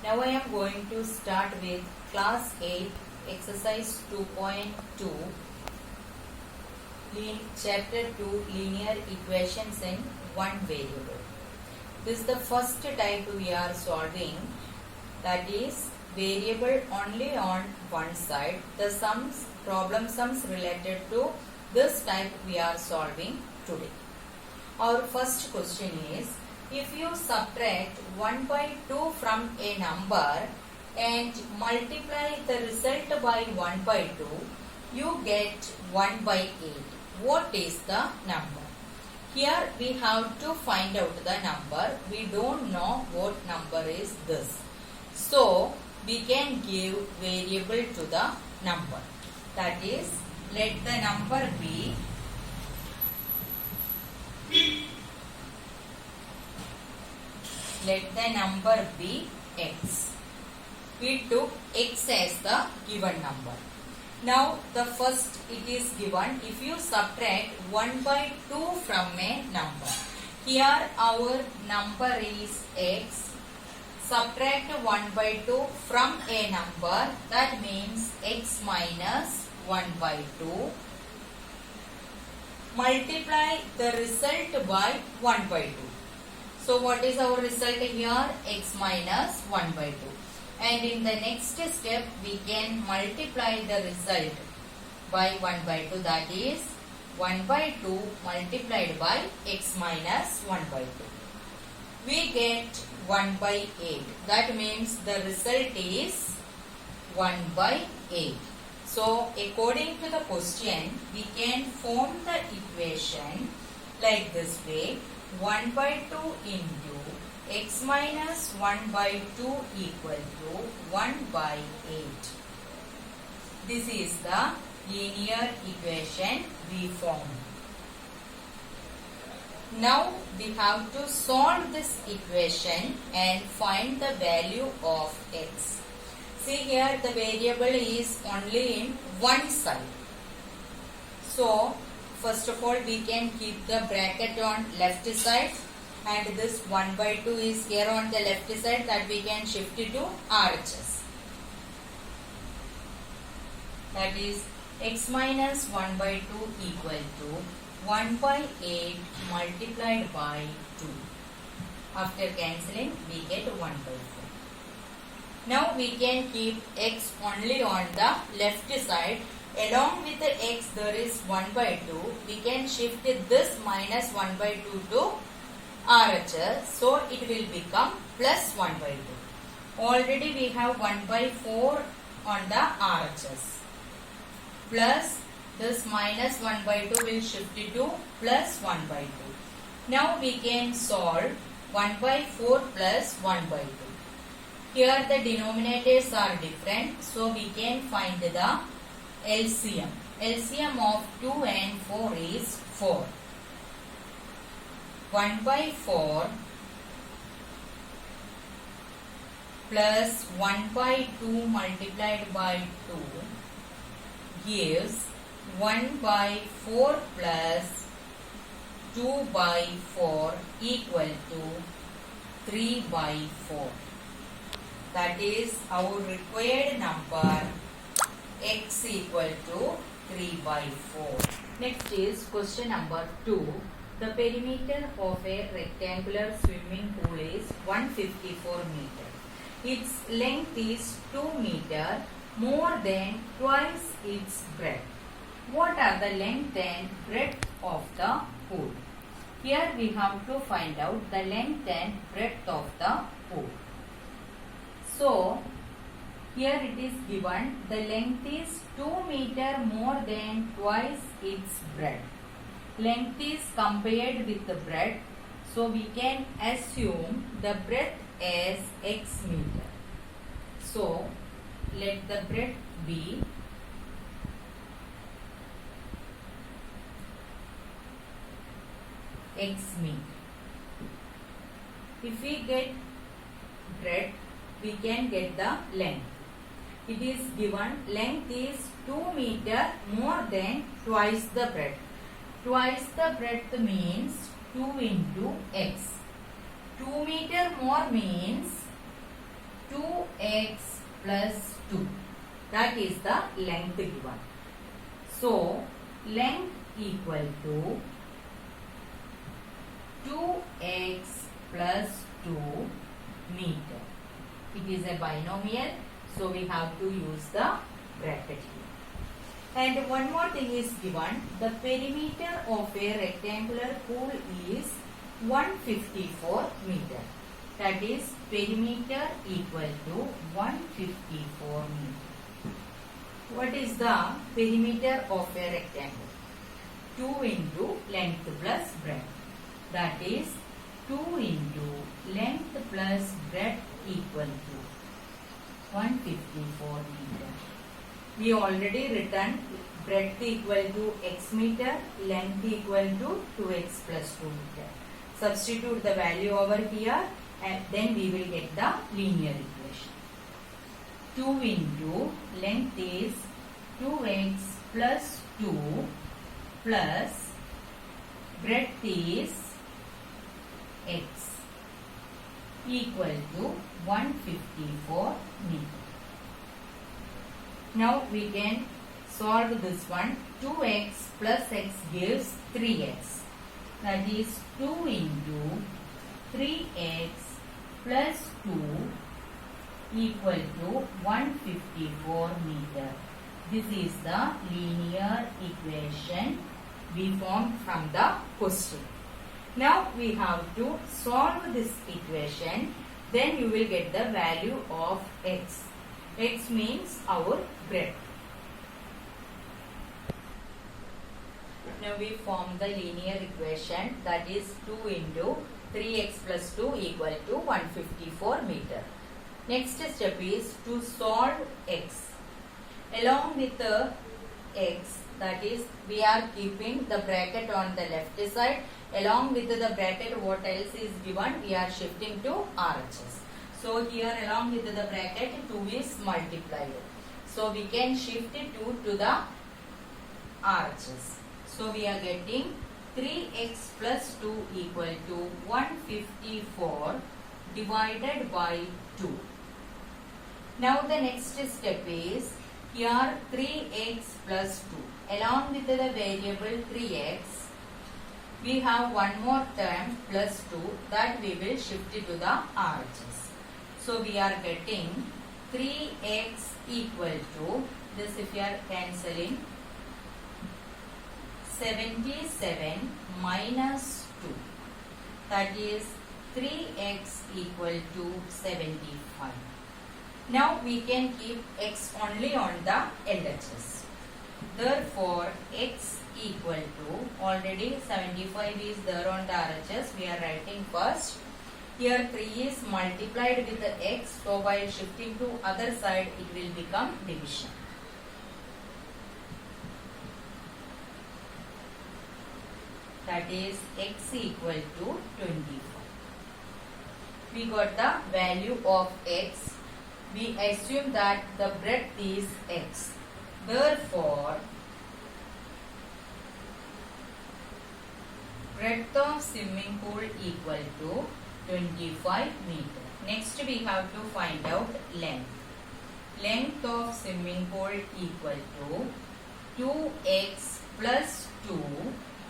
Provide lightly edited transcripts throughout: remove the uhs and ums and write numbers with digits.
Now I am going to start with class 8 exercise 2.2 chapter 2 linear equations in one variable. This is the first type we are solving, that is variable only on one side. The problem sums related to this type we are solving today. Our first question is, if you subtract 1 by 2 from a number and multiply the result by 1 by 2, you get 1 by 8. What is the number? Here we have to find out the number. We don't know what number is this. So we can give variable to the number. That is, let the number be x. We took x as the given number. Now the first it is given, if you subtract 1 by 2 from a number. Here our number is x. Subtract 1 by 2 from a number, that means x minus 1 by 2. Multiply the result by 1 by 2. So what is our result here? X minus 1 by 2. And in the next step, we can multiply the result by 1 by 2. That is 1 by 2 multiplied by x minus 1 by 2. We get 1 by 8. That means the result is 1 by 8. So according to the question, we can form the equation like this way. 1 by 2 into x minus 1 by 2 equal to 1 by 8. This is the linear equation we formed. Now we have to solve this equation and find the value of x. See here, the variable is only in one side. So first of all, we can keep the bracket on left side, and this 1 by 2 is here on the left side, that we can shift it to RHS. That is x minus 1 by 2 equal to 1 by 8 multiplied by 2. After cancelling, we get 1 by 4. Now we can keep x only on the left side. Along with the x there is 1 by 2. We can shift this minus 1 by 2 to RHS. So it will become plus 1 by 2. Already we have 1 by 4 on the RHS. Plus this minus 1 by 2 will shift it to plus 1 by 2. Now we can solve 1 by 4 plus 1 by 2. Here the denominators are different, so we can find the LCM. LCM of 2 and 4 is 4. 1 by 4 plus 1 by 2 multiplied by 2 gives 1 by 4 plus 2 by 4 equal to 3 by 4. That is our required number, x equal to 3 by 4. Next is question number 2. The perimeter of a rectangular swimming pool is 154 meter. Its length is 2 meter, more than twice its breadth. What are the length and breadth of the pool? Here we have to find out the length and breadth of the pool. So here it is given the length is 2 meter, more than twice its breadth. Length is compared with the breadth, so we can assume the breadth as x meter. So let the breadth be x meter. If we get breadth, we can get the length. It is given length is 2 meter, more than twice the breadth. Twice the breadth means 2 into x. 2 meter more means 2x plus 2. That is the length given. So, length equal to 2x plus 2 meter. It is a binomial, so we have to use the bracket here. And one more thing is given. The perimeter of a rectangular pool is 154 meter. That is perimeter equal to 154 meter. What is the perimeter of a rectangle? 2 into length plus breadth. That is 2 into length plus breadth equal to 154 meter. We already written breadth equal to x meter, length equal to 2x plus 2 meter. Substitute the value over here and then we will get the linear equation. 2 into length is 2x plus 2 plus breadth is x equal to 154 meter. Now we can solve this one. 2x plus x gives 3x. That is 2 into 3x plus 2 equal to 154 meter. This is the linear equation we formed from the question. Now we have to solve this equation. Then you will get the value of x. X means our breadth. Now we form the linear equation, that is 2 into 3x plus 2 equal to 154 meter. Next step is to solve x. Along with the x, that is we are keeping the bracket on the left side. Along with the bracket, what else is given? We are shifting to RHS. So here along with the bracket 2 is multiplied. So we can shift 2 to the RHS. So we are getting 3x plus 2 equal to 154 divided by 2. Now the next step is here 3x plus 2. Along with the variable 3x, we have one more term plus 2 that we will shift to the RHS. So we are getting 3x equal to, this if you are cancelling, 77 minus 2. That is 3x equal to 75. Now we can keep x only on the LHS. Therefore, x equal to, already 75 is there on the RHS, we are writing first. Here 3 is multiplied with the x, so while shifting to other side it will become division. That is x equal to 25. We got the value of x. We assume that the breadth is x. Therefore, breadth of swimming pool equal to 25 meter. Next we have to find out length. Length of swimming pool equal to 2x plus 2,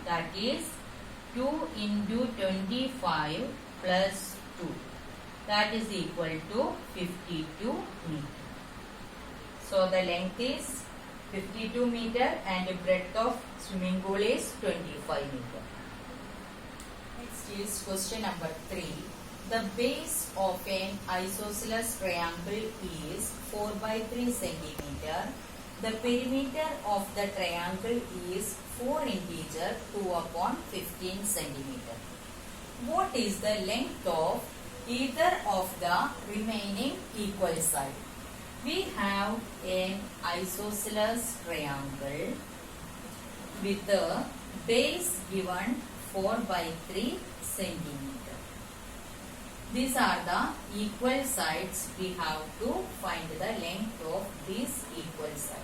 that is 2 into 25 plus 2. That is equal to 52 meter. So the length is 52 meter and the breadth of swimming pool is 25 meter. Next is question number 3. The base of an isosceles triangle is 4 by 3 centimeter. The perimeter of the triangle is 4 integer 2 upon 15 centimeter. What is the length of either of the remaining equal side? We have an isosceles triangle with the base given 4 by 3 centimeter. These are the equal sides. We have to find the length of this equal side.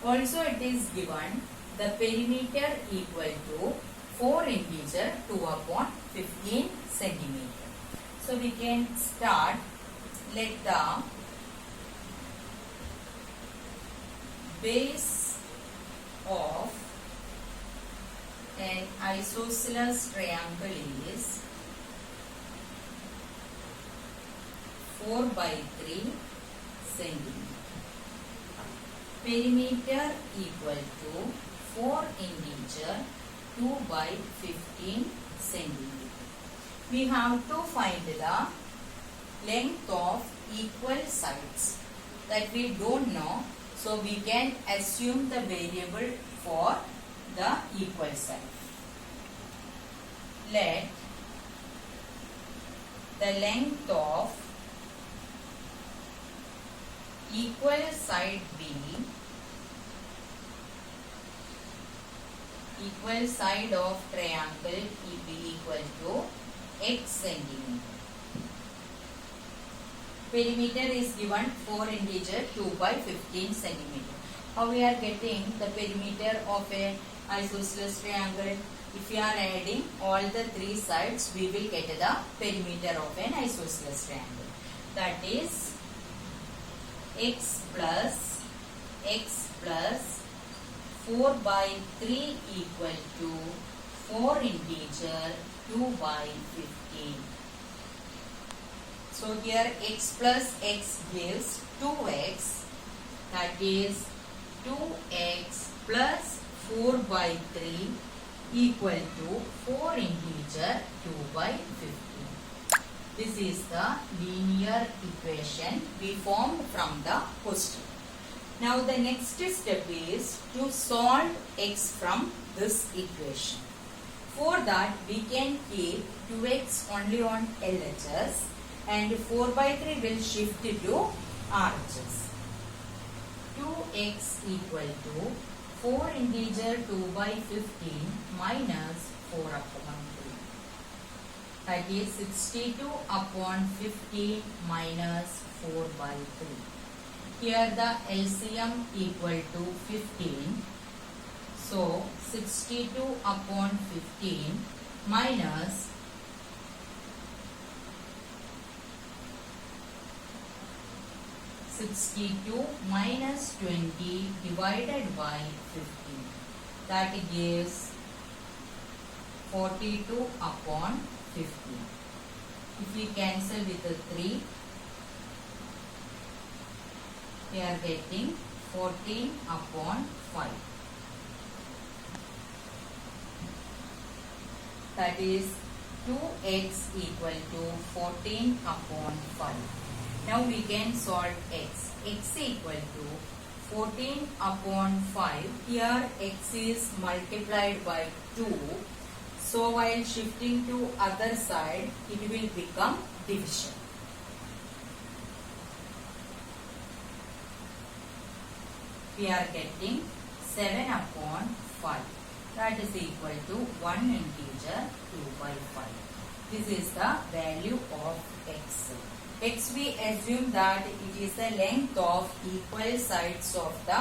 Also it is given the perimeter equal to 4 integer 2 upon 15 centimeter. So we can start. let the base of an isosceles triangle is 4/3 centimeter. Perimeter equal to 4 integer 2/15 centimeter. We have to find the length of equal sides that we don't know, so we can assume the variable for the equal side. Let the length of equal side be equal side of triangle be equal to x centimeter. Perimeter is given 4 integer 2/15 centimeter. How we are getting the perimeter of a isosceles triangle? If we are adding all the 3 sides, we will get the perimeter of an isosceles triangle. That is x plus 4/3 equal to 4 integer 2/15. So here x plus x gives 2x, that is 2x plus 4/3 equal to 4 integer 2/15. This is the linear equation we formed from the question. Now the next step is to solve x from this equation. For that we can keep 2x only on LHS and 4/3 will shift to RHS. 2x equal to 4 integer 2/15 minus 4/3. That is 62/15 minus 4/3. Here the LCM equal to 15. So 62/15 minus 62 minus 20 divided by 15. That gives 42/15. If we cancel with the 3, we are getting 14/5. That is 2x equal to 14/5. Now we can solve x. X equal to 14/5. Here x is multiplied by 2. So while shifting to other side, it will become division. We are getting 7/5. That is equal to 1 integer 2/5. This is the value of x. X we assume that it is the length of equal sides of the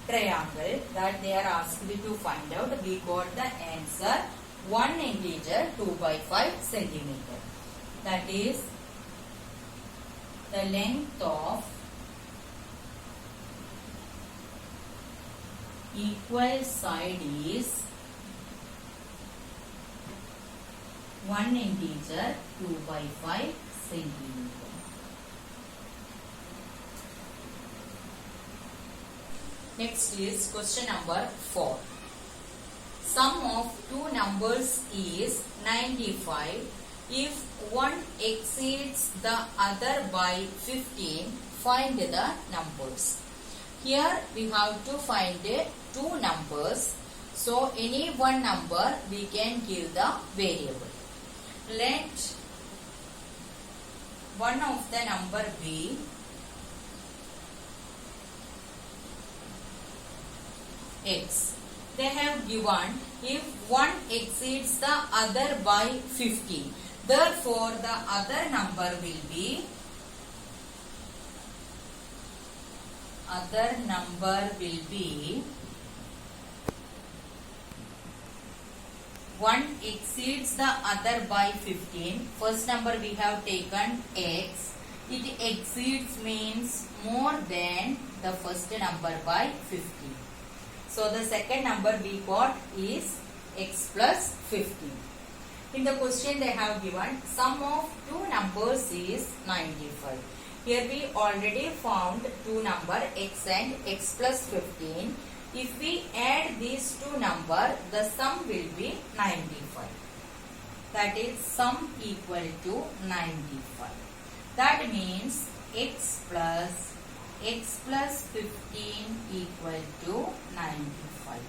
triangle that they are asked to find out. We got the answer 1 integer 2/5 centimeter. That is the length of equal side is 1 integer 2/5 centimeter. Next is question number 4. Sum of two numbers is 95. If one exceeds the other by 15, find the numbers. Here we have to find two numbers. So any one number we can give the variable. Let one of the number be x. They have given if one exceeds the other by 15. Therefore, the other number will be 1 exceeds the other by 15. First number we have taken x. It exceeds means more than the first number by 50. So the second number we got is x plus 15. In the question they have given sum of two numbers is 95. Here we already found two number x and x plus 15. If we add these two numbers, the sum will be 95. That is sum equal to 95. That means x plus 15 equal to 95.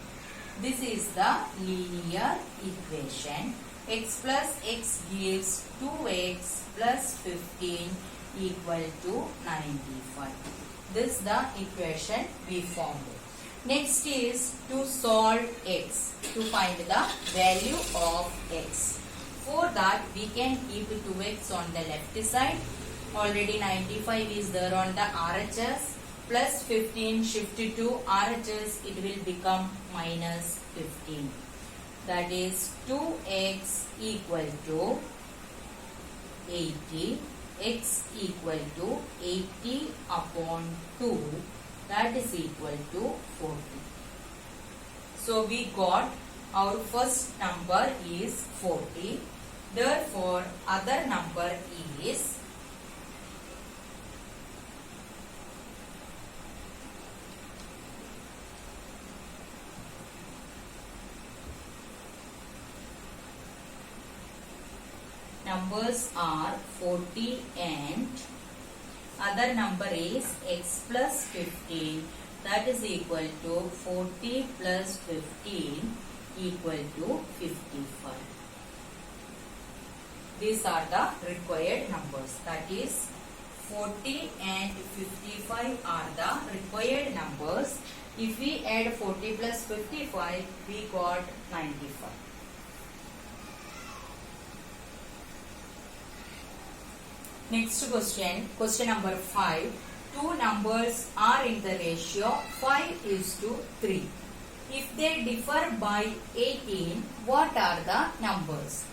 This is the linear equation. X plus x gives 2x plus 15 equal to 95. This is the equation we formed. Next is to solve x, to find the value of x. For that we can keep 2x on the left side. Already 95 is there on the RHS. Plus 15 shift to RHS, it will become minus 15. That is 2x equal to 80. X equal to 80 upon 2. That is equal to 40. So we got our first number is 40. Therefore, other number is numbers are 40 and other number is x plus 15, that is equal to 40 plus 15 equal to 55. These are the required numbers, that is 40 and 55 are the required numbers. If we add 40 plus 55, we got 95. Next question, question number 5. Two numbers are in the ratio 5:3. If they differ by 18, what are the numbers?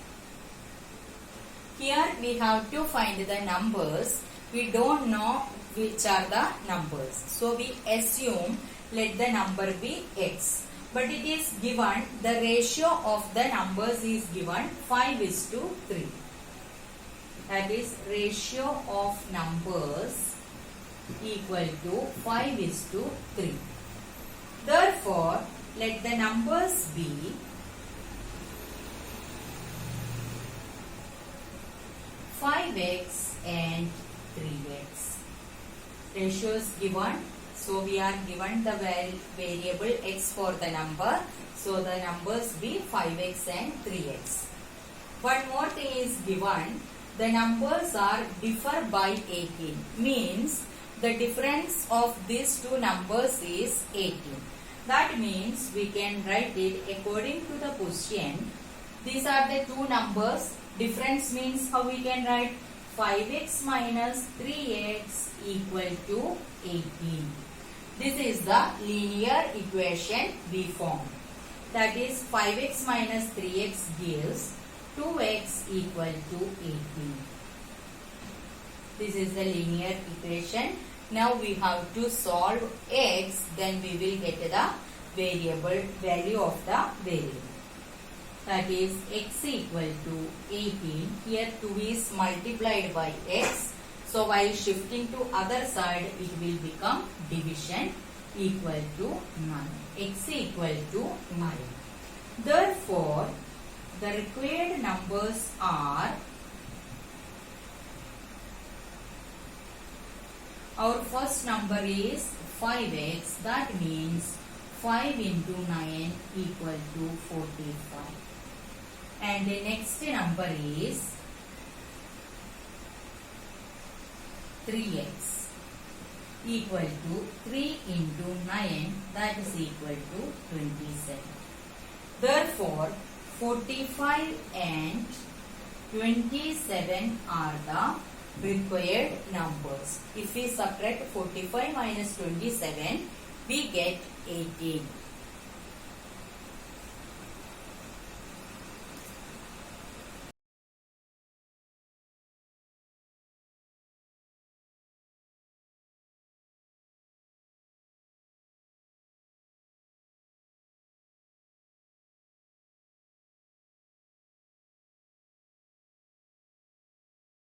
Here we have to find the numbers. We don't know which are the numbers. So we assume let the number be x. But it is given, the ratio of the numbers is given 5:3. That is ratio of numbers equal to 5:3. Therefore, let the numbers be 5x and 3x. Ratio is given. So, we are given the variable x for the number. So, the numbers be 5x and 3x. One more thing is given. The numbers are differ by 18. Means the difference of these two numbers is 18. That means we can write it according to the question. These are the two numbers. Difference means how we can write 5x minus 3x equal to 18. This is the linear equation we formed. That is 5x minus 3x gives 2x equal to 18. This is the linear equation. Now we have to solve x, then we will get the value of the variable. That is x equal to 18. Here 2 is multiplied by x. So while shifting to other side, it will become division equal to 9. X equal to 9. Therefore, the required numbers are, our first number is 5x, that means 5 into 9 equal to 45. And the next number is 3x equal to 3 into 9, that is equal to 27. Therefore, 45 and 27 are the required numbers. If we subtract 45 minus 27, we get 18.